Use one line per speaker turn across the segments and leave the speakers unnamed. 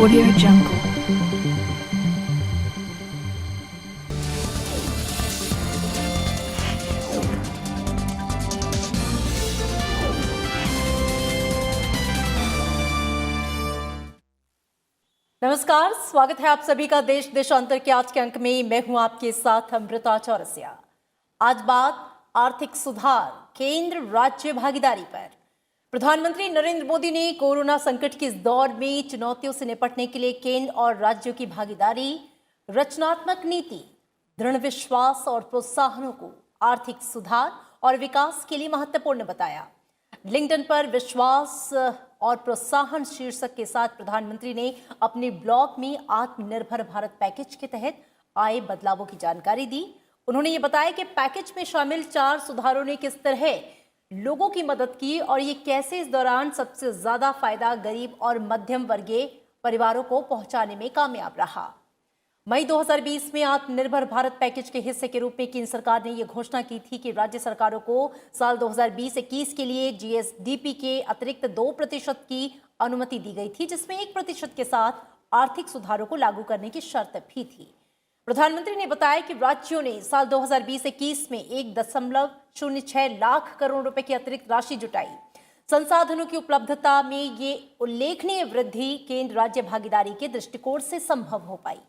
Audio Jungle.
नमस्कार, स्वागत है आप सभी का देश देशांतर के आज के अंक में। मैं हूं आपके साथ अमृता चौरसिया। आज बात आर्थिक सुधार, केंद्र राज्य भागीदारी पर। प्रधानमंत्री नरेंद्र मोदी ने कोरोना संकट के इस दौर में चुनौतियों से निपटने के लिए केंद्र और राज्यों की भागीदारी, रचनात्मक नीति, दृढ़ विश्वास और प्रोत्साहनों को आर्थिक सुधार और विकास के लिए महत्वपूर्ण बताया। लिंक्डइन पर विश्वास और प्रोत्साहन शीर्षक के साथ प्रधानमंत्री ने अपने ब्लॉग में आत्मनिर्भर भारत पैकेज के तहत आए बदलावों की जानकारी दी। उन्होंने ये बताया कि पैकेज में शामिल 4 सुधारों ने किस तरह लोगों की मदद की और ये कैसे इस दौरान सबसे ज्यादा फायदा गरीब और मध्यम वर्गीय परिवारों को पहुंचाने में कामयाब रहा। मई 2020 में आत्मनिर्भर भारत पैकेज के हिस्से के रूप में केंद्र सरकार ने यह घोषणा की थी कि राज्य सरकारों को साल 2020-21 के लिए जीएसडीपी के अतिरिक्त 2% की अनुमति दी गई थी, जिसमें 1% के साथ आर्थिक सुधारों को लागू करने की शर्त भी थी। प्रधानमंत्री ने बताया कि राज्यों ने साल 2020-21 में 1.06 लाख करोड़ रुपए की अतिरिक्त राशि जुटाई। संसाधनों की उपलब्धता में ये उल्लेखनीय वृद्धि केंद्र राज्य भागीदारी के दृष्टिकोण से संभव हो पाई।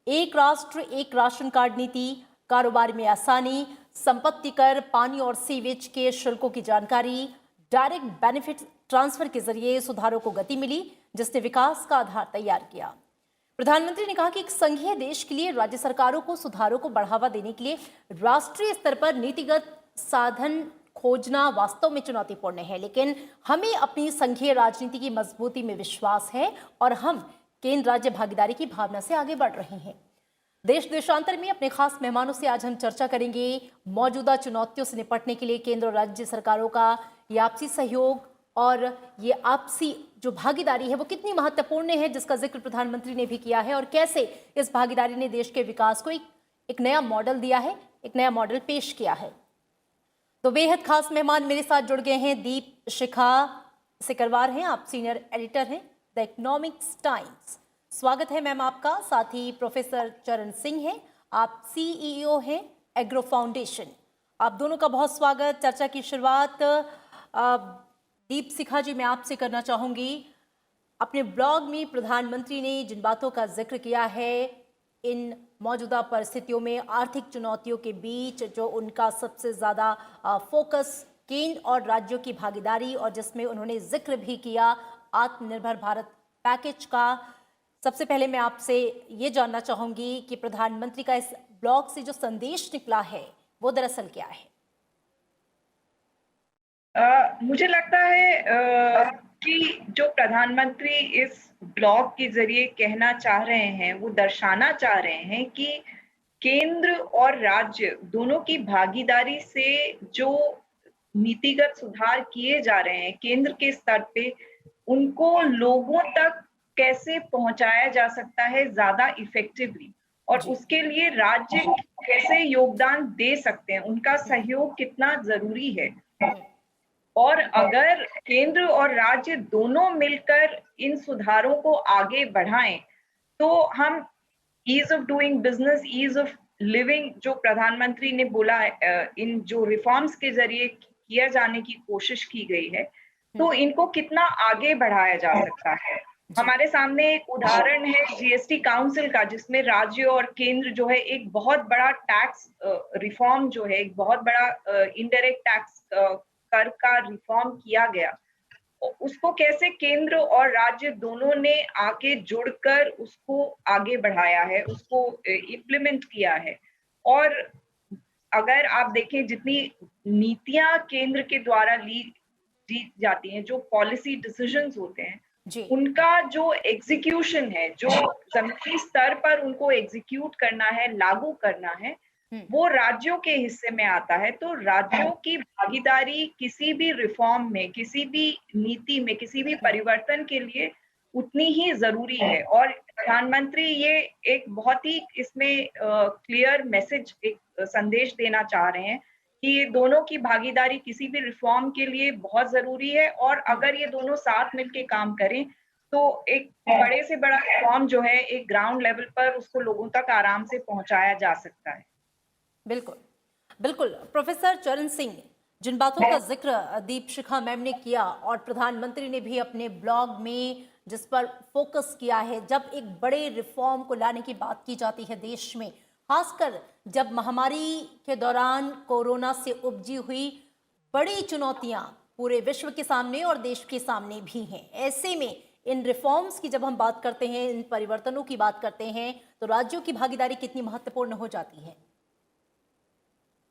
एक राष्ट्र एक राशन कार्ड नीति, कारोबार में आसानी, संपत्ति कर, पानी और सीवेज के शुल्कों की जानकारी, डायरेक्ट बेनिफिट ट्रांसफर के जरिए सुधारों को गति मिली, जिसने विकास का आधार तैयार किया। प्रधानमंत्री ने कहा कि एक संघीय देश के लिए राज्य सरकारों को सुधारों को बढ़ावा देने के लिए राष्ट्रीय स्तर पर नीतिगत साधन खोजना वास्तव में चुनौतीपूर्ण है, लेकिन हमें अपनी संघीय राजनीति की मजबूती में विश्वास है और हम केंद्र राज्य भागीदारी की भावना से आगे बढ़ रहे हैं। देश देशांतर में अपने खास मेहमानों से आज हम चर्चा करेंगे मौजूदा चुनौतियों से निपटने के लिए केंद्र और राज्य सरकारों का ये आपसी सहयोग और ये आपसी जो भागीदारी है वो कितनी महत्वपूर्ण है, जिसका जिक्र प्रधानमंत्री ने भी किया है, और कैसे इस भागीदारी ने देश के विकास को एक नया मॉडल दिया है, एक नया मॉडल पेश किया है। तो बेहद खास मेहमान मेरे साथ जुड़ गए हैं। दीप शिखा सिकरवार हैं, आप सीनियर एडिटर हैं द इकोनॉमिक्स टाइम्स। स्वागत है मैम आपका। साथ ही प्रोफेसर चरण सिंह हैं, आप सीईओ हैं एग्रो फाउंडेशन। आप दोनों का बहुत स्वागत। चर्चा की शुरुआत दीप शिखा जी मैं आपसे करना चाहूंगी। अपने ब्लॉग में प्रधानमंत्री ने जिन बातों का जिक्र किया है, इन मौजूदा परिस्थितियों में आर्थिक चुनौतियों के बीच जो उनका सबसे ज्यादा फोकस केंद्र और राज्यों की भागीदारी, और जिसमें उन्होंने जिक्र भी किया आत्मनिर्भर भारत पैकेज का। सबसे पहले मैं आपसे ये जानना चाहूंगी कि प्रधानमंत्री का इस ब्लॉग से जो संदेश निकला है वो दरअसल क्या है?
मुझे लगता है कि जो प्रधानमंत्री इस ब्लॉग के जरिए कहना चाह रहे हैं, वो दर्शाना चाह रहे हैं कि केंद्र और राज्य दोनों की भागीदारी से जो नीतिगत सुधार किए जा रहे हैं केंद्र के स्तर पे, उनको लोगों तक कैसे पहुंचाया जा सकता है ज्यादा इफेक्टिवली, और उसके लिए राज्य कैसे योगदान दे सकते हैं, उनका सहयोग कितना जरूरी है। और अगर केंद्र और राज्य दोनों मिलकर इन सुधारों को आगे बढ़ाएं तो हम ease of doing business, ease of living जो प्रधानमंत्री ने बोला इन जो रिफॉर्म्स के जरिए किया जाने की कोशिश की गई है, तो इनको कितना आगे बढ़ाया जा सकता है। हमारे सामने एक उदाहरण है जीएसटी काउंसिल का, जिसमें राज्य और केंद्र जो है एक बहुत बड़ा टैक्स रिफॉर्म जो है, एक बहुत बड़ा इनडायरेक्ट टैक्स कर का रिफॉर्म किया गया। उसको कैसे केंद्र और राज्य दोनों ने आके जुड़कर उसको आगे बढ़ाया है, उसको इम्प्लीमेंट किया है। और अगर आप देखें जितनी नीतियां केंद्र के द्वारा ली जाती हैं, जो पॉलिसी डिसीजंस होते हैं, उनका जो एग्जीक्यूशन है, जो जमीनी स्तर पर उनको एग्जीक्यूट करना है, लागू करना है, वो राज्यों के हिस्से में आता है। तो राज्यों की भागीदारी किसी भी रिफॉर्म में, किसी भी नीति में, किसी भी परिवर्तन के लिए उतनी ही जरूरी है। और प्रधानमंत्री ये एक बहुत ही इसमें क्लियर मैसेज, एक संदेश देना चाह रहे हैं कि ये दोनों की भागीदारी किसी भी रिफॉर्म के लिए बहुत जरूरी है, और अगर ये दोनों साथ मिलके काम करें तो एक बड़े से बड़ा रिफॉर्म जो है एक ग्राउंड लेवल पर उसको लोगों तक आराम से पहुंचाया जा सकता है।
बिल्कुल, बिल्कुल। प्रोफेसर चरण सिंह, जिन बातों का ज़िक्र दीपशिखा मैम ने किया और प्रधानमंत्री ने भी अपने ब्लॉग में जिस पर फ़ोकस किया है, जब एक बड़े रिफ़ॉर्म को लाने की बात की जाती है देश में, ख़ासकर जब महामारी के दौरान कोरोना से उपजी हुई बड़ी चुनौतियाँ पूरे विश्व के सामने और देश के सामने भी हैं। ऐसे में इन रिफ़ॉर्म्स की जब हम बात करते हैं, इन परिवर्तनों की बात करते हैं, तो राज्यों की भागीदारी कितनी महत्वपूर्ण हो जाती है?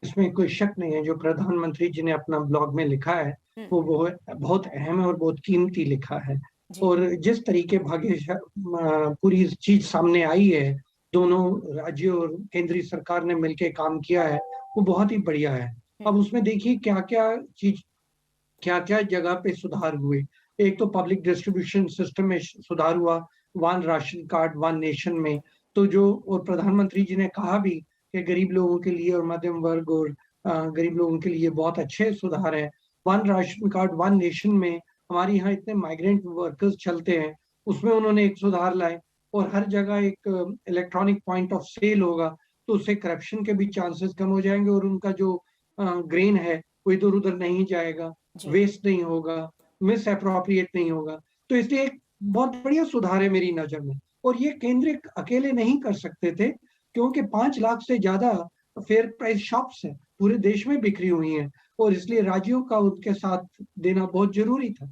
इसमें कोई शक नहीं है, जो प्रधानमंत्री जी ने अपना ब्लॉग में लिखा है,
हुँ,
वो बहुत बहुत अहम है और बहुत कीमती लिखा है।
जी,
और जिस तरीके पूरी चीज़ सामने आई है, दोनों राज्यों और केंद्रीय सरकार ने मिलके काम किया है, वो बहुत ही बढ़िया है।
हुँ,
अब उसमें देखिए क्या-क्या जगह पे सुधार हुए। एक तो पब्लिक डिस्ट्रीब्यूशन सिस्टम में सुधार हुआ, one ration card, one nation में। तो जो और प्रधानमंत्री जी ने कहा भी कि गरीब लोगों के लिए और मध्यम वर्ग और गरीब लोगों के लिए बहुत अच्छे सुधार हैं। One ration card, one nation में हमारे यहाँ इतने माइग्रेंट वर्कर्स चलते हैं, उसमें उन्होंने एक सुधार लाए और हर जगह एक इलेक्ट्रॉनिक पॉइंट ऑफ सेल होगा, तो उससे करप्शन के भी चांसेस कम हो जाएँगे और उनका जो ग्रेन है, वो इधर-उधर नहीं जाएगा।
जी,
वेस्ट नहीं होगा, मिस एप्रोप्रिएट नहीं होगा। तो इसलिए एक बहुत बढ़िया सुधार है मेरी नज़र में और ये केंद्र अकेले नहीं कर सकते थे क्योंकि 5 लाख से ज़्यादा फेयर प्राइस शॉप्स हैं, पूरे देश में बिखरी हुई हैं और इसलिए राज्यों का उनके साथ देना बहुत ज़रूरी था।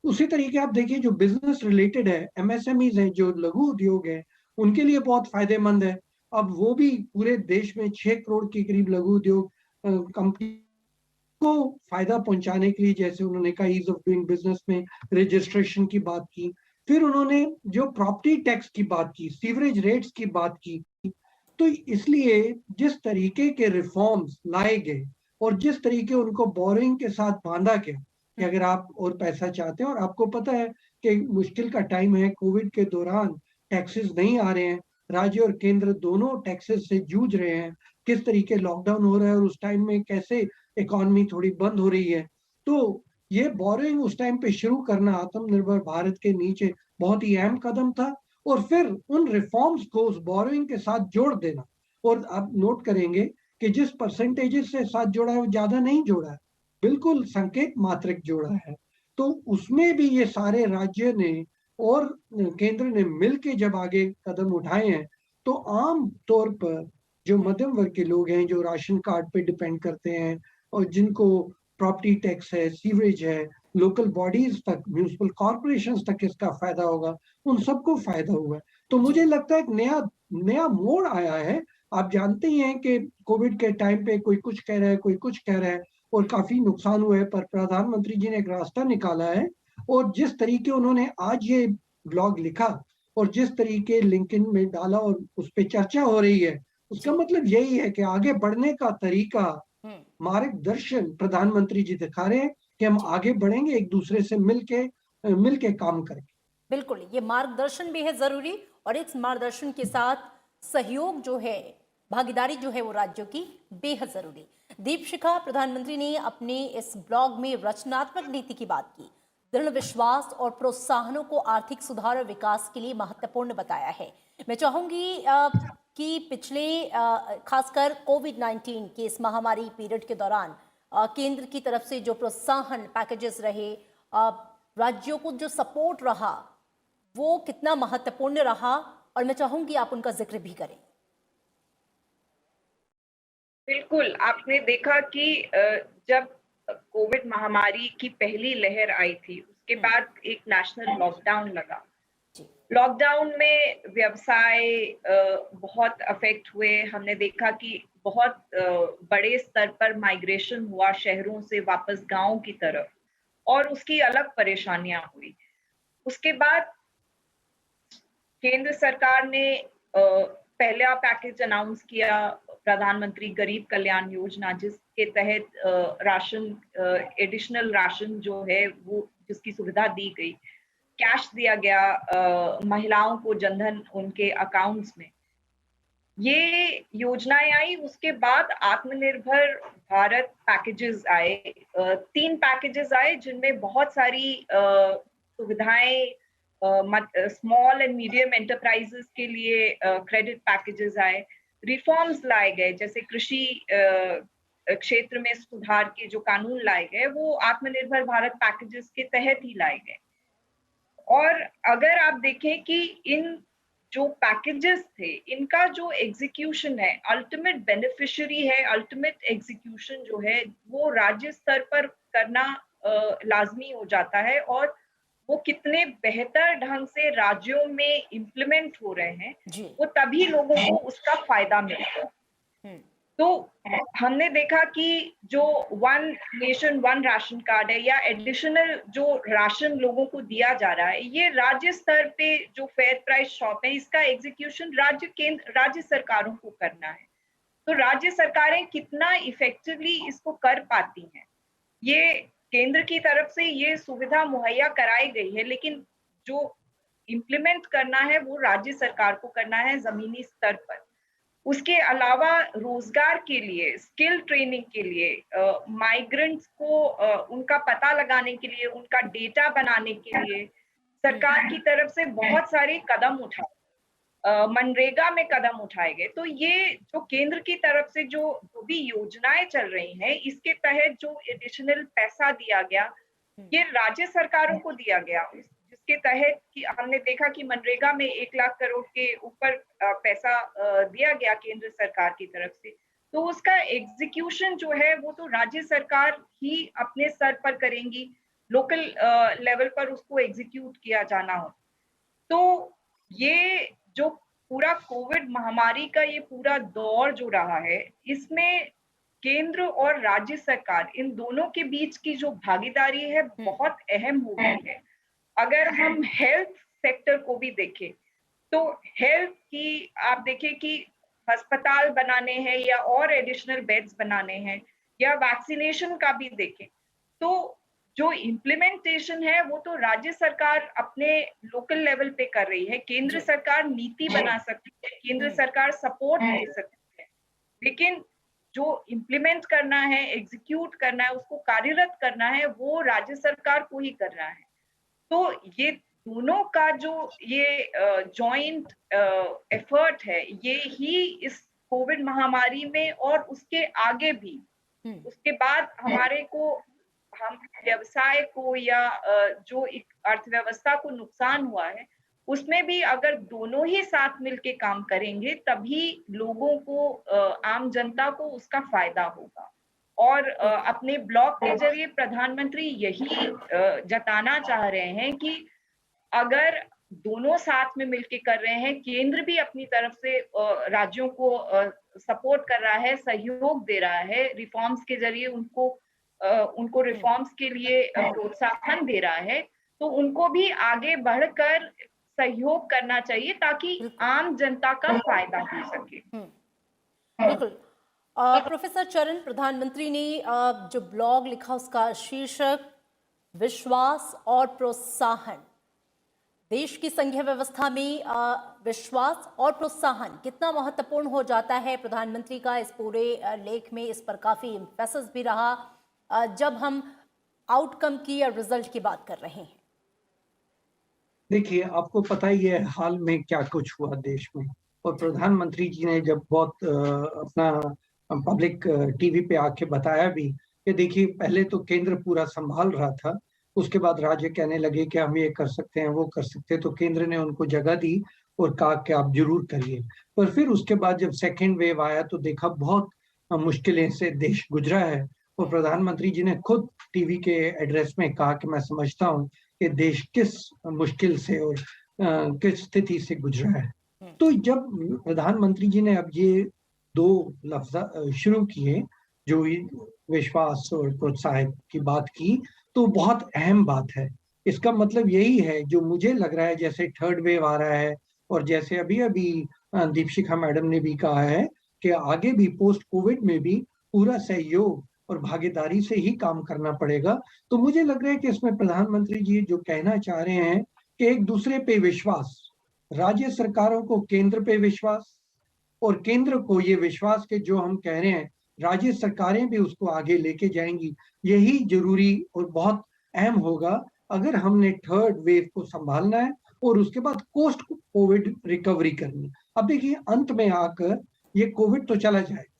उसी तरीके आप देखिए जो बिज़नेस रिलेटेड है, एमएसएमईज़ हैं, जो लघु उद्योग हैं, उनके लिए बहुत फ़ायदेमंद है। अब वो भी पूरे देश में 6 करोड़ के करीब लघु उद्योग कंपनी को फ़ायदा पहुँचाने के लिए जैसे उन्होंने कहा ईज़ ऑफ डूइंग बिज़नेस में रजिस्ट्रेशन की बात की। फिर उन्होंने जो प्रॉपर्टी टैक्स की बात की, सीवरेज रेट्स की बात की, तो इसलिए जिस तरीके के रिफ़ॉर्म्स लाए गए और जिस तरीके उनको बोरिंग के साथ बाँधा गया कि
हुँ,
अगर आप और पैसा चाहते हैं और आपको पता है कि मुश्किल का टाइम है, कोविड के दौरान टैक्सेस नहीं आ रहे हैं, राज्य और केंद्र दोनों टैक्सेस से जूझ रहे हैं, किस तरीके लॉकडाउन हो रहा है और उस टाइम में कैसे इकॉनमी थोड़ी बंद हो रही है। तो ये बोरिंग उस टाइम पे शुरू करना आत्मनिर्भर भारत के नीचे बहुत ही अहम कदम था और फिर उन रिफॉर्म्स को उस बोरोइंग के साथ जोड़ देना और आप नोट करेंगे कि जिस परसेंटेजेस से साथ जोड़ा है वो ज़्यादा नहीं जोड़ा है, बिल्कुल संकेत मात्रक जोड़ा है। तो उसमें भी ये सारे राज्य ने और केंद्र ने मिल के जब आगे कदम उठाए हैं, तो आम तौर पर जो
हुँ,
मध्यम वर्ग के लोग हैं, जो राशन कार्ड पे डिपेंड करते हैं और जिनको प्रॉपर्टी टैक्स है, सीवरेज है, लोकल बॉडीज़ तक, म्युनिसिपल कॉर्पोरेशंस तक इसका फ़ायदा होगा, उन सबको फ़ायदा हुआ है। तो
जी,
मुझे लगता है एक नया नया मोड़ आया है। आप जानते ही हैं कि कोविड के टाइम पे कोई कुछ कह रहा है, कोई कुछ कह रहा है और
हुँ,
काफ़ी नुकसान हुआ है, पर प्रधानमंत्री जी ने एक रास्ता निकाला है और जिस तरीके उन्होंने आज ये ब्लॉग लिखा और जिस तरीके लिंक्डइन में डाला और उसपे चर्चा हो रही है, उसका
जी,
मतलब यही है कि आगे बढ़ने का तरीका
हुँ,
मार्गदर्शन प्रधानमंत्री जी दिखा रहे हैं कि हम
जी।
आगे बढ़ेंगे एक दूसरे से मिलके काम करेंगे।
बिल्कुल, ये मार्गदर्शन भी है ज़रूरी और इस मार्गदर्शन के साथ सहयोग जो है, भागीदारी जो है वो राज्यों की बेहद ज़रूरी। दीपशिखा, प्रधानमंत्री ने अपने इस ब्लॉग में रचनात्मक नीति की बात की, दृढ़ विश्वास और प्रोत्साहनों को आर्थिक सुधार और विकास के लिए महत्वपूर्ण बताया है। मैं चाहूँगी कि पिछले खासकर कोविड-19 के इस महामारी पीरियड के दौरान केंद्र की तरफ से जो प्रोत्साहन पैकेजेस रहे, अ, राज्यों को जो सपोर्ट रहा, वो कितना महत्वपूर्ण रहा और मैं चाहूंगी आप उनका जिक्र भी करें।
बिल्कुल, आपने देखा कि जब कोविड महामारी की पहली लहर आई थी, उसके
हम्म,
बाद एक नेशनल लॉकडाउन लगा।
जी,
लॉकडाउन में व्यवसाय बहुत अफ़ेक्ट हुए। हमने देखा कि बहुत बड़े स्तर पर माइग्रेशन हुआ शहरों से वापस गाँव की तरफ और उसकी अलग परेशानियाँ हुई। उसके बाद केंद्र सरकार ने पहला पैकेज अनाउंस किया प्रधानमंत्री गरीब कल्याण योजना जिसके तहत राशन एडिशनल राशन जो है वो जिसकी सुविधा दी गई। कैश दिया गया महिलाओं को जनधन उनके अकाउंट्स में। ये योजनाएँ आई उसके बाद आत्मनिर्भर भारत पैकेजेज़ आए। 3 पैकेजेज़ आए जिनमें बहुत सारी सुविधाएँ स्मॉल एंड मीडियम एंटरप्राइजेस के लिए क्रेडिट पैकेजेस आए, रिफॉर्म्स लाए गए, जैसे कृषि क्षेत्र में सुधार के जो कानून लाए गए वो आत्मनिर्भर भारत पैकेजेस के तहत ही लाए गए। और अगर आप देखें कि इन जो पैकेजेस थे इनका जो एग्जीक्यूशन है, अल्टीमेट बेनिफिशियरी है, अल्टीमेट एग्जीक्यूशन जो है वो राज्य स्तर पर करना लाजमी हो जाता है, और वो कितने बेहतर ढंग से राज्यों में इम्प्लीमेंट हो रहे हैं वो तभी लोगों को उसका फायदा मिलता है। तो हमने देखा कि जो one nation one ration card है या एडिशनल जो राशन लोगों को दिया जा रहा है, ये राज्य स्तर पे जो फेयर प्राइस शॉप है इसका एग्जीक्यूशन राज्य सरकारों को करना है। तो राज्य सरकारें कितना इफेक्टिवली इसको कर पाती हैं, ये केंद्र की तरफ से ये सुविधा मुहैया कराई गई है, लेकिन जो इम्प्लीमेंट करना है वो राज्य सरकार को करना है जमीनी स्तर पर। उसके अलावा रोजगार के लिए, स्किल ट्रेनिंग के लिए, माइग्रेंट्स को उनका पता लगाने के लिए, उनका डेटा बनाने के लिए सरकार की तरफ से बहुत सारे कदम उठाए, मनरेगा में कदम उठाए गए। तो ये जो केंद्र की तरफ से जो भी योजनाएं चल रही हैं इसके तहत जो एडिशनल पैसा दिया गया ये राज्य सरकारों को दिया गया, जिसके तहत कि हमने देखा कि मनरेगा में 1 लाख करोड़ के ऊपर पैसा दिया गया केंद्र सरकार की तरफ से। तो उसका एग्जीक्यूशन जो है वो तो राज्य सरकार ही अपने स्तर पर करेंगी, लोकल लेवल पर उसको एग्जीक्यूट किया जाना हो। तो ये जो पूरा कोविड महामारी का ये पूरा दौर जो रहा है इसमें केंद्र और राज्य सरकार इन दोनों के बीच की जो भागीदारी है बहुत अहम हो गई है। अगर हम हेल्थ सेक्टर को भी देखें तो हेल्थ की आप देखें कि अस्पताल बनाने हैं या और एडिशनल बेड्स बनाने हैं या वैक्सीनेशन का भी देखें तो जो इम्प्लीमेंटेशन है वो तो राज्य सरकार अपने लोकल लेवल पे कर रही है। केंद्र सरकार नीति बना सकती है, केंद्र सरकार सपोर्ट दे सकती है, लेकिन जो इम्प्लीमेंट करना है, एग्जीक्यूट करना है, उसको कार्यरत करना है वो राज्य सरकार को ही करना है। तो ये दोनों का जो ये जॉइंट एफर्ट है ये ही इस कोविड महामारी में और उसके आगे भी, उसके बाद हमारे को, हम व्यवसाय को या जो अर्थव्यवस्था को नुकसान हुआ है उसमें भी अगर दोनों ही साथ मिलके काम करेंगे तभी लोगों को, आम जनता को उसका फायदा होगा। और अपने ब्लॉग के जरिए प्रधानमंत्री यही जताना चाह रहे हैं कि अगर दोनों साथ में मिलके कर रहे हैं, केंद्र भी अपनी तरफ से राज्यों को सपोर्ट कर रहा है, सहयोग दे रहा है, रिफॉर्म्स के जरिए उनको रिफॉर्म्स के लिए प्रोत्साहन दे रहा है, तो उनको भी आगे बढ़कर सहयोग करना चाहिए ताकि आम जनता का फायदा हो सके।
बिल्कुल। प्रोफेसर चरण, प्रधानमंत्री ने जो ब्लॉग लिखा उसका शीर्षक विश्वास और प्रोत्साहन। देश की संघीय व्यवस्था में विश्वास और प्रोत्साहन कितना महत्वपूर्ण हो जाता है, प्रधानमंत्री का इस पूरे लेख में इस पर काफी एम्फेसिस भी रहा जब हम आउटकम की या रिजल्ट की बात कर रहे हैं।
देखिए, आपको पता ही है हाल में क्या कुछ हुआ देश में, और प्रधानमंत्री जी ने जब बहुत अपना पब्लिक टीवी पे आके बताया भी कि देखिए पहले तो केंद्र पूरा संभाल रहा था, उसके बाद राज्य कहने लगे कि हम ये कर सकते हैं, वो कर सकते हैं, तो केंद्र ने उनको जगह दी और कहा कि आप जरूर करिए। पर फिर उसके बाद जब सेकेंड वेव आया तो देखा बहुत मुश्किलें से देश गुजरा है, और प्रधानमंत्री जी ने खुद टीवी के एड्रेस में कहा कि मैं समझता हूँ कि देश किस मुश्किल से और किस स्थिति से गुजरा है। तो जब प्रधानमंत्री जी ने अब ये 2 लफ्ज शुरू किए, जो विश्वास और प्रोत्साहन की बात की, तो बहुत अहम बात है। इसका मतलब यही है, जो मुझे लग रहा है जैसे थर्ड वेव आ रहा है और जैसे अभी दीपशिखा मैडम ने भी कहा है कि आगे भी पोस्ट कोविड में भी पूरा सहयोग और भागीदारी से ही काम करना पड़ेगा। तो मुझे लग रहा है कि इसमें प्रधानमंत्री जी जो कहना चाह रहे हैं कि एक दूसरे पे विश्वास, राज्य सरकारों को केंद्र पे विश्वास और केंद्र को ये विश्वास के जो हम कह रहे हैं राज्य सरकारें भी उसको आगे लेके जाएंगी, यही जरूरी और बहुत अहम होगा अगर हमने थर्ड वेव को संभालना है और उसके बाद पोस्ट कोविड रिकवरी करनी। अब देखिए, अंत में आकर ये कोविड तो चला जाएगा,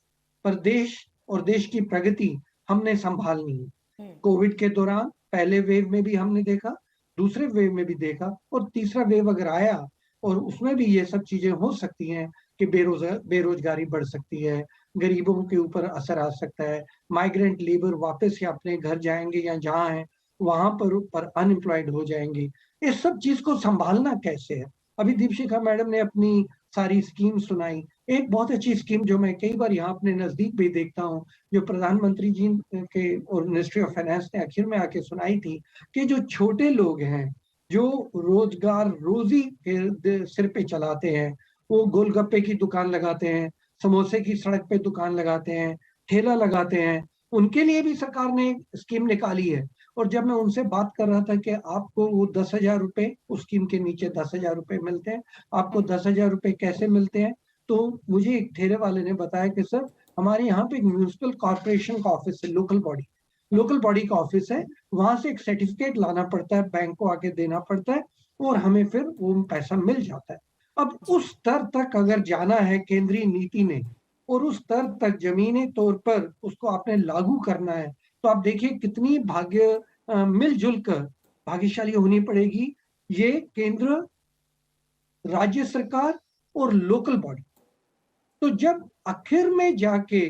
पर देश और देश की प्रगति हमने संभालनी है। कोविड के दौरान पहले वेव में भी हमने देखा, दूसरे वेव में भी देखा, और तीसरा वेव अगर आया और उसमें भी ये सब चीजें हो सकती हैं कि बेरोजगारी बढ़ सकती है, गरीबों के ऊपर असर आ सकता है, माइग्रेंट लेबर वापस या अपने घर जाएंगे या जहाँ हैं वहां पर अनएम्प्लॉयड हो जाएंगे। इस सब चीज को संभालना कैसे है? अभी दीपशिखा मैडम ने अपनी सारी स्कीम सुनाई। एक बहुत अच्छी स्कीम जो मैं कई बार यहाँ अपने नजदीक भी देखता हूँ, जो प्रधानमंत्री जी के और मिनिस्ट्री ऑफ फाइनेंस ने आखिर में आके सुनाई थी, कि जो छोटे लोग हैं, जो रोजगार रोजी के सिर पे चलाते हैं, वो गोलगप्पे की दुकान लगाते हैं, समोसे की सड़क पे दुकान लगाते हैं, ठेला लगाते हैं, उनके लिए भी सरकार ने स्कीम निकाली है। और जब मैं उनसे बात कर रहा था कि आपको वो 10,000 रुपए, उस स्कीम के नीचे 10,000 रुपए मिलते हैं, आपको 10,000 रुपए कैसे मिलते हैं, तो मुझे एक ठेले वाले ने बताया कि सर, हमारे यहाँ पे एक म्यूनिसिपल कॉर्पोरेशन का ऑफिस है, लोकल बॉडी का ऑफिस है, वहां से एक सर्टिफिकेट लाना पड़ता है, बैंक को आके देना पड़ता है, और हमें फिर वो पैसा मिल जाता है। अब उस स्तर तक अगर जाना है केंद्रीय नीति ने, और उस स्तर तक जमीनी तौर पर उसको आपने लागू करना है, तो आप देखिए कितनी मिलजुल कर भाग्यशाली होनी पड़ेगी ये केंद्र, राज्य सरकार और लोकल बॉडी। तो जब आखिर में जाके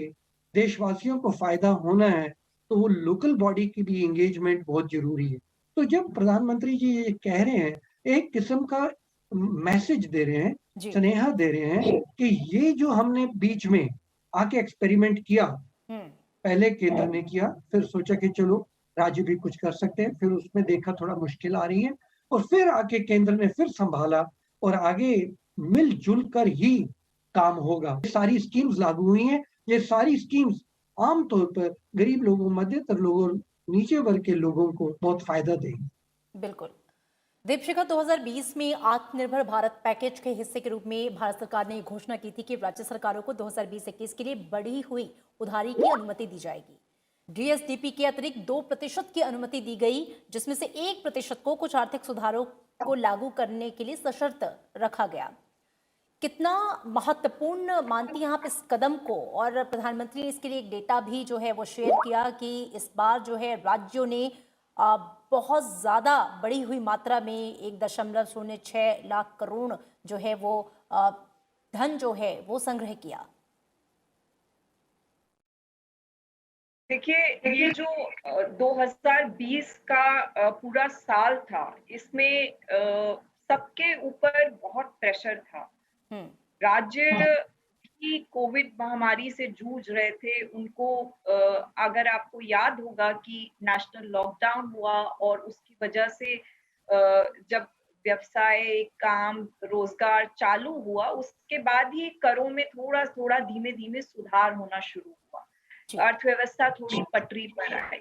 देशवासियों को फायदा होना है, तो वो लोकल बॉडी की भी एंगेजमेंट बहुत जरूरी है। तो जब प्रधानमंत्री जी ये कह रहे हैं, एक किस्म का मैसेज दे रहे हैं,
जी।
स्नेहा दे रहे हैं कि ये जो हमने बीच में आके एक्सपेरिमेंट किया, पहले केंद्र ने किया, फिर सोचा कि चलो राज्य भी कुछ कर सकते हैं, फिर उसमें देखा थोड़ा मुश्किल आ रही है, और फिर आके केंद्र ने फिर संभाला, और आगे मिलजुल कर ही काम होगा। ये सारी स्कीम्स लागू हुई हैं, ये सारी स्कीम्स आमतौर पर गरीब लोगों, मध्यस्थ लोगों, नीचे वर्ग के लोगों को बहुत फायदा देगी।
बिल्कुल। दीपशिखा, 2020 में आत्मनिर्भर भारत पैकेज के हिस्से के रूप में भारत सरकार ने घोषणा की थी कि राज्य सरकारों को 2020-21 के लिए बढ़ी हुई उधारी की अनुमति दी जाएगी। जीएसडीपी के अतिरिक्त 2% की अनुमति दी गई, जिसमें से 1% को कुछ आर्थिक सुधारों को लागू करने के लिए सशर्त रखा गया। कितना महत्वपूर्ण मानती हैं आप इस कदम को? और प्रधानमंत्री ने इसके लिए एक डेटा भी जो है वो शेयर किया कि इस बार जो है राज्यों ने बहुत ज्यादा बढ़ी हुई मात्रा में 1.06 लाख करोड़ जो है वो धन जो है वो संग्रह किया।
देखिए, ये जो 2020 का पूरा साल था, इसमें सबके ऊपर बहुत प्रेशर था। राज्य की कोविड महामारी से जूझ रहे थे। उनको अगर आपको याद होगा कि नेशनल लॉकडाउन हुआ, और उसकी वजह से जब व्यवसाय, काम, रोजगार चालू हुआ, उसके बाद ही करों में थोड़ा थोड़ा धीमे धीमे सुधार होना शुरू हुआ, अर्थव्यवस्था थोड़ी पटरी पर आई।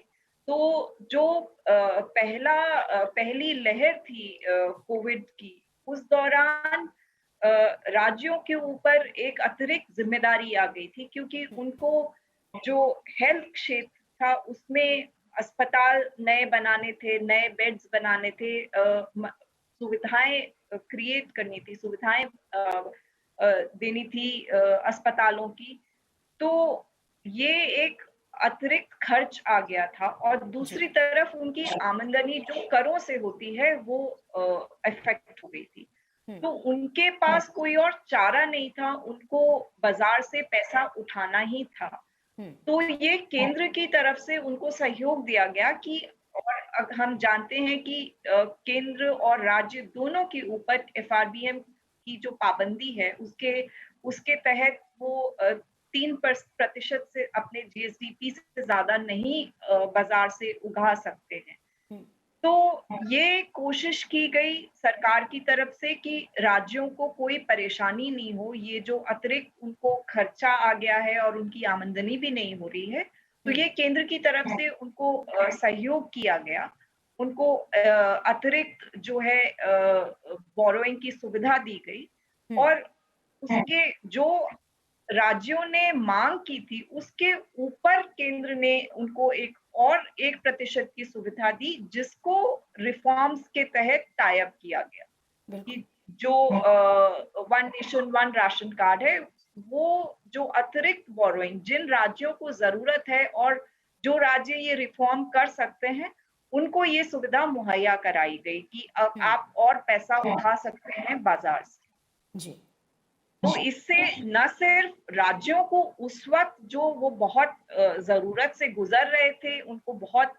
तो जो पहली लहर थी कोविड की, उस दौरान राज्यों के ऊपर एक अतिरिक्त जिम्मेदारी आ गई थी, क्योंकि उनको जो हेल्थ क्षेत्र था उसमें अस्पताल नए बनाने थे, नए बेड्स बनाने थे, सुविधाएं क्रिएट करनी थी, सुविधाएं देनी थी अस्पतालों की। तो ये एक अतिरिक्त खर्च आ गया था, और दूसरी तरफ उनकी आमदनी जो करों से होती है वो इफेक्ट हो गई थी। तो उनके पास कोई और चारा नहीं था, उनको बाजार से पैसा उठाना ही था। तो ये केंद्र की तरफ से उनको सहयोग दिया गया कि, और हम जानते हैं कि केंद्र और राज्य दोनों के ऊपर एफआरबीएम की जो पाबंदी है, उसके तहत वो 3% से अपने जीएसडीपी से ज्यादा नहीं बाजार से उगा सकते हैं। तो ये कोशिश की गई सरकार की तरफ से कि राज्यों को कोई परेशानी नहीं हो, ये जो अतिरिक्त उनको खर्चा आ गया है और उनकी आमदनी भी नहीं हो रही है, तो ये केंद्र की तरफ से उनको सहयोग किया गया। उनको अतिरिक्त जो है बोरोइंग की सुविधा दी गई, और उसके जो राज्यों ने मांग की थी उसके ऊपर केंद्र ने उनको एक और 1% की सुविधा दी, जिसको रिफॉर्म्स के तहत टाई अप किया गया।
बिल्कुल।
कि जो one nation one ration card है, वो जो अतिरिक्त बोरोइंग जिन राज्यों को ज़रूरत है और जो राज्य ये रिफ़ॉर्म कर सकते हैं, उनको ये सुविधा मुहैया कराई गई कि
हुँ,
आप और पैसा उठा सकते हैं बाज़ार से।
जी,
तो इससे न सिर्फ राज्यों को उस वक़्त जो वो बहुत ज़रूरत से गुज़र रहे थे, उनको बहुत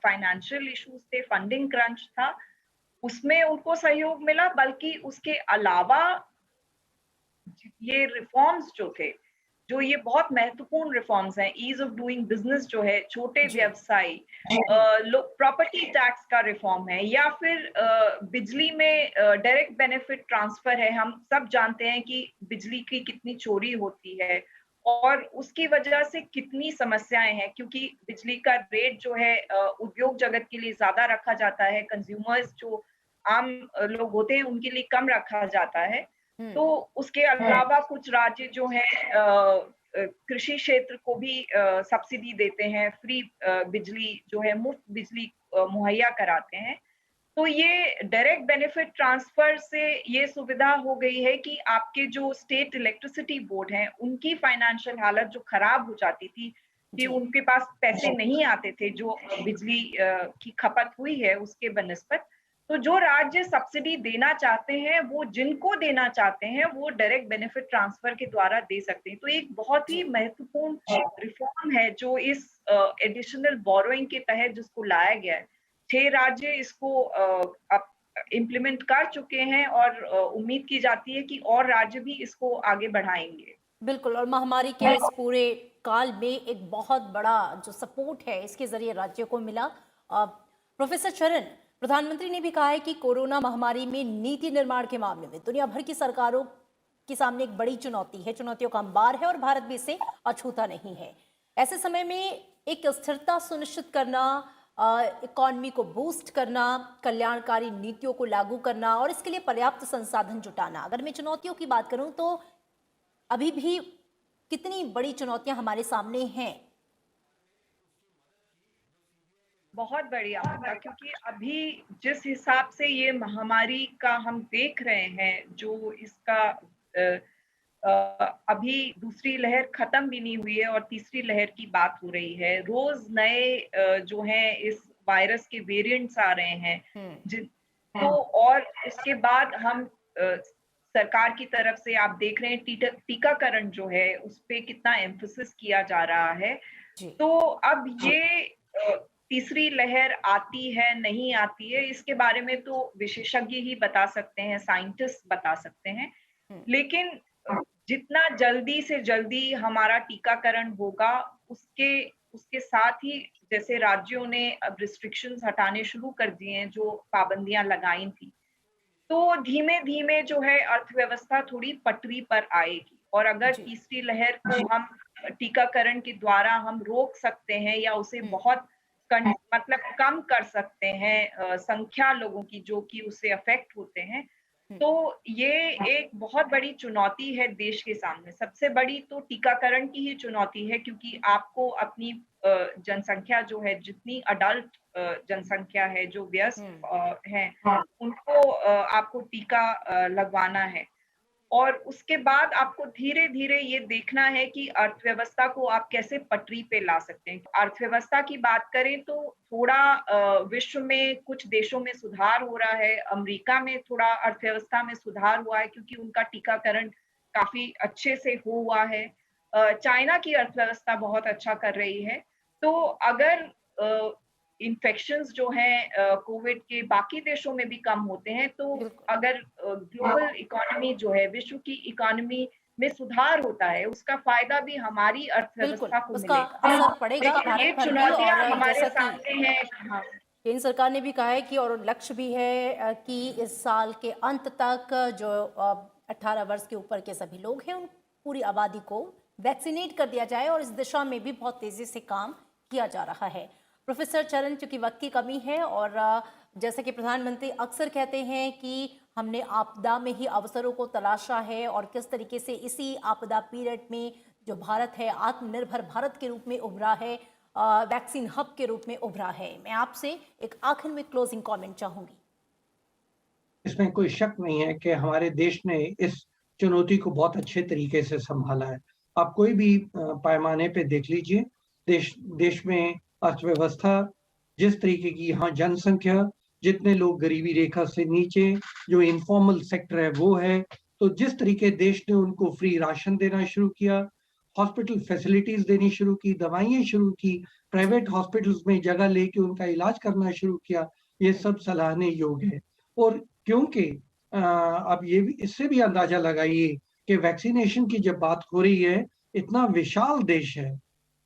फाइनेंशियल इश्यूज़ थे, फंडिंग क्रंच था, उसमें उनको सहयोग मिला, बल्कि उसके अलावा ये रिफॉर्म्स जो थे, जो ये बहुत महत्वपूर्ण रिफॉर्म्स हैं, ईज़ ऑफ डूइंग बिज़नेस जो है, छोटे
जी,
व्यवसायी लो प्रॉपर्टी टैक्स का रिफॉर्म है या फिर बिजली में डायरेक्ट बेनिफिट ट्रांसफर है। हम सब जानते हैं कि बिजली की कितनी चोरी होती है और उसकी वजह से कितनी समस्याएँ हैं क्योंकि बिजली का रेट जो है उद्योग जगत के लिए ज़्यादा रखा जाता है, कंज्यूमर्स जो आम लोग होते हैं, उनके लिए कम रखा जाता है।
हुँ,
तो उसके अलावा कुछ राज्य जो हैं कृषि क्षेत्र को भी सब्सिडी देते हैं, फ्री बिजली जो है मुफ्त बिजली मुहैया कराते हैं। तो ये डायरेक्ट बेनिफिट ट्रांसफर से ये सुविधा हो गई है कि आपके जो स्टेट इलेक्ट्रिसिटी बोर्ड हैं, उनकी फाइनेंशियल हालत जो खराब हो जाती थी, कि
जी,
उनके पास पैसे नहीं आते थे जो बिजली की खपत हुई है उसके बनिस्बत। तो जो राज्य सब्सिडी देना चाहते हैं, वो जिनको देना चाहते हैं, वो डायरेक्ट बेनिफिट ट्रांसफर के द्वारा दे सकते हैं। तो एक बहुत ही
जी,
महत्वपूर्ण रिफॉर्म है जो इस एडिशनल बोरोइंग के तहत जिसको लाया गया है। 6 राज्य इसको अब इम्प्लीमेंट कर चुके हैं और उम्मीद की जाती है कि और राज्य भी इसको आगे बढ़ाएँगे।
बिल्कुल। और महामारी के इस पूरे काल में एक बहुत बड़ा जो सपोर्ट है, इसके ज़रिए राज्यों को मिला। प्रोफ़ेसर चरण, प्रधानमंत्री ने भी कहा है कि कोरोना महामारी में नीति निर्माण के मामले में दुनिया भर की सरकारों के सामने एक बड़ी चुनौती है, चुनौतियों का अंबार है और भारत भी इससे अछूता नहीं है। ऐसे समय में एक स्थिरता सुनिश्चित करना, इकॉनमी को बूस्ट करना, कल्याणकारी नीतियों को लागू करना और इसके लिए पर्याप्त संसाधन जुटाना। अगर मैं चुनौतियों की बात करूं तो अभी भी कितनी बड़ी चुनौतियां हमारे सामने हैं?
बहुत बढ़िया अमृता, क्योंकि अभी जिस हिसाब से ये महामारी का हम देख रहे हैं, जो इसका अभी दूसरी लहर खत्म भी नहीं हुई है और तीसरी लहर की बात हो रही है। रोज़ नए जो हैं इस वायरस के वेरिएंट्स आ रहे हैं।
हम्म,
जिन तो और उसके बाद हम सरकार की तरफ से आप देख रहे हैं टीकाकरण जो है, उस पे कितना एम्फेसिस किया जा रहा है।
जी,
तो अब ये तीसरी लहर आती है, नहीं आती है, इसके बारे में तो विशेषज्ञ ही बता सकते हैं, साइंटिस्ट बता सकते हैं।
हम्म,
लेकिन जितना जल्दी से जल्दी हमारा टीकाकरण होगा, उसके उसके साथ ही जैसे राज्यों ने अब रिस्ट्रिक्शंस हटाने शुरू कर दिए हैं, जो पाबंदियाँ लगाई थी। तो धीमे-धीमे जो है अर्थव्यवस्था थोड़ी पटरी पर आएगी और अगर
जी,
तीसरी लहर को हम टीकाकरण के द्वारा हम रोक सकते हैं या उसे
हम्म,
बहुत मतलब कम कर सकते हैं संख्या लोगों की जो कि उससे अफ़ेक्ट होते हैं,
हम्म,
तो ये एक बहुत बड़ी चुनौती है देश के सामने। सबसे बड़ी तो टीकाकरण की ही चुनौती है क्योंकि आपको अपनी जनसंख्या जो है जितनी अडल्ट जनसंख्या है जो वयस्क
हम्म,
हैं, उनको आपको टीका लगवाना है। और उसके बाद आपको धीरे-धीरे ये देखना है कि अर्थव्यवस्था को आप कैसे पटरी पे ला सकते हैं। अर्थव्यवस्था की बात करें तो थोड़ा विश्व में कुछ देशों में सुधार हो रहा है, अमेरिका में थोड़ा अर्थव्यवस्था में सुधार हुआ है क्योंकि उनका टीकाकरण काफ़ी अच्छे से हुआ है। चाइना की अर्थव्यवस्था बहुत अच्छा कर रही है। तो अगर अ, इन्फेक्शंस जो हैं कोविड के बाकी देशों में भी कम होते हैं, तो
बिल्कुल,
अगर ग्लोबल इकोनॉमी जो है, विश्व की इकोनॉमी में सुधार होता है, उसका फ़ायदा भी हमारी
बिल्कुल,
अर्थव्यवस्था को
उसका
मिलेगा।
असर पड़ेगा
लेकिन ये
भारत पर भी।
चुनौतियाँ
और
हमारे
जैसा कि
सामने हैं। हाँ,
केंद्र सरकार ने भी कहा है कि और लक्ष्य भी है कि इस साल के अंत तक जो 18 वर्ष के ऊपर के सभी लोग हैं उन पूरी आबादी को वैक्सीनेट कर दिया जाए और इस दिशा में भी बहुत तेजी से काम किया जा रहा है। प्रोफेसर चरण, चूंकि वक्त की कमी है और जैसे कि प्रधानमंत्री अक्सर कहते हैं कि हमने आपदा में ही अवसरों को तलाशा है और किस तरीके से इसी आपदा पीरियड में जो भारत है आत्मनिर्भर भारत के रूप में उभरा है, वैक्सीन हब के रूप में उभरा है। मैं आपसे एक आखिर में क्लोजिंग कमेंट चाहूंगी।
इसमें कोई शक नहीं है कि हमारे देश ने इस चुनौती को बहुत अच्छे तरीके से संभाला है। आप कोई भी पैमाने पे देख लीजिए, देश देश में अर्थव्यवस्था, जिस तरीके की यहाँ जनसंख्या, जितने लोग गरीबी रेखा से नीचे, जो इनफॉर्मल सेक्टर है वो है, तो जिस तरीके देश ने उनको फ्री राशन देना शुरू किया, हॉस्पिटल फैसिलिटीज देनी शुरू की, दवाइयाँ शुरू की, प्राइवेट हॉस्पिटल्स में जगह लेके उनका इलाज करना शुरू किया, ये सब सराहनीय योग्य है। और क्योंकि आप ये भी इससे भी अंदाजा लगाइए कि वैक्सीनेशन की जब बात हो रही है, इतना विशाल देश है।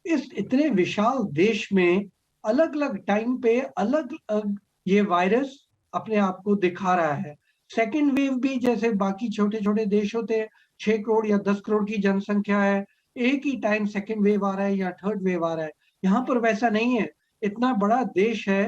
इस इतने विशाल देश में अलग-अलग टाइम पे अलग-अलग ये वायरस अपने आप को दिखा रहा है। सेकंड वेव भी जैसे बाकी छोटे-छोटे देश होते हैं, 6 करोड़ या 10 करोड़ की जनसंख्या है, एक ही टाइम सेकंड वेव आ रहा है या थर्ड वेव आ रहा है। यहाँ पर वैसा नहीं है। इतना बड़ा देश है,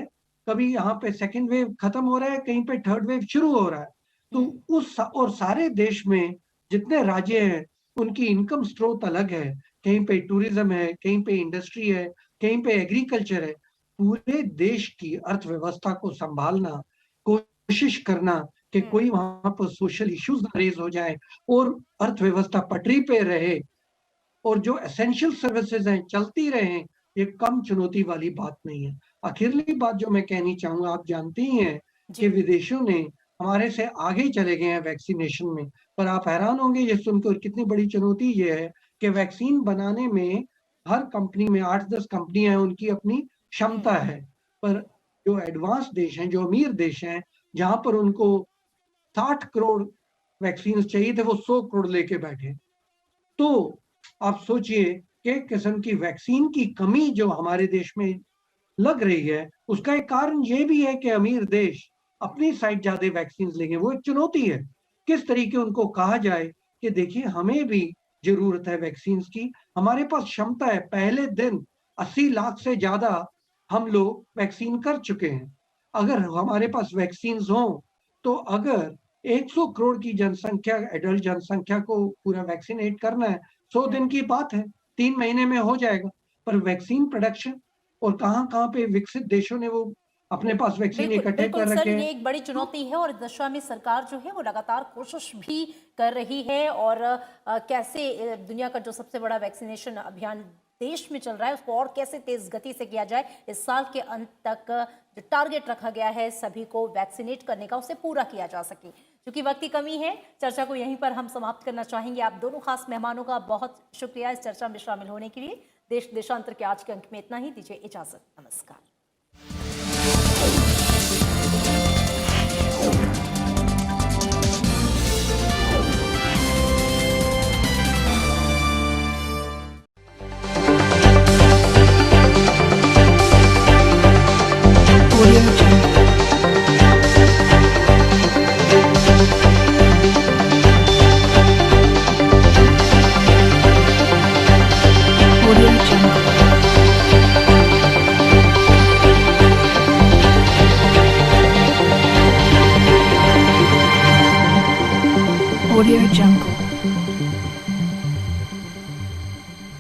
कभी यहाँ पे सेकंड वेव खत्म हो रहा है, कहीं पे थर्ड वेव शुरू हो रहा है। तो उस और सारे देश में जितने राज्य हैं, उनकी इनकम स्रोत अलग है। कहीं पे टूरिज्म है, कहीं पे इंडस्ट्री है, कहीं पे एग्रीकल्चर है। पूरे देश की अर्थव्यवस्था को संभालना, कोशिश करना कि कोई वहाँ पर सोशल इश्यूज ना रेज़ हो जाए और अर्थव्यवस्था पटरी पे रहे और जो एसेंशियल सर्विसेज हैं चलती रहें, ये कम चुनौती वाली बात नहीं है। आखिरली बात जो मैं कहनी चाहूँगा, आप जानती ही हैं कि
जी।
विदेशों ने हमारे से आगे चले गए हैं वैक्सीनेशन में, पर आप हैरान होंगे ये सुनकर कितनी बड़ी चुनौती ये है कि वैक्सीन बनाने में हर कंपनी में 8-10 कंपनियाँ हैं, उनकी अपनी क्षमता है। पर जो एडवांस देश हैं, जो अमीर देश हैं, जहाँ पर उनको 60 करोड़ वैक्सीन्स चाहिए थे, वो 100 करोड़ लेके बैठे। तो आप सोचिए कि किस्म की वैक्सीन की कमी जो हमारे देश में लग रही है, उसका एक कारण ये भी है कि अमीर देश अपनी साइड ज़्यादा वैक्सीन्स लेंगे, वो एक चुनौती है। किस तरीके उनको कहा जाए कि देखिए हमें भी ज़रूरत है वैक्सीन्स की, हमारे पास क्षमता है, पहले दिन 80 लाख से ज़्यादा हम लोग वैक्सीन कर चुके हैं। अगर हमारे पास वैक्सीन्स हों, तो अगर 100 करोड़ की जनसंख्या एडल्ट जनसंख्या को पूरा वैक्सीनेट करना है, 100 दिन की बात है, 3 महीने में हो जाएगा। पर वैक्सीन प्रोडक्शन और कहाँ-कहाँ पे विकसित देशों ने वो अपने पास वैक्सीन
बिल्कुल,
इकट्ठे
बिल्कुल
कर
सर,
रखे
ये
हैं।
एक बड़ी
तो
चुनौती है और इस दशा में सरकार जो है वो लगातार कोशिश भी कर रही है और कैसे दुनिया का जो सबसे बड़ा वैक्सीनेशन अभियान देश में चल रहा है उसको और कैसे तेज गति से किया जाए, इस साल के अंत तक जो टारगेट रखा गया है सभी को वैक्सीनेट करने का, उसे पूरा किया जा सके। क्योंकि वक्त की कमी है, चर्चा को यहीं पर हम समाप्त करना चाहेंगे। आप दोनों खास मेहमानों का बहुत शुक्रिया इस चर्चा में शामिल होने के लिए। देश देशांतर के आज के अंक में इतना ही। दीजिए इजाजत, नमस्कार।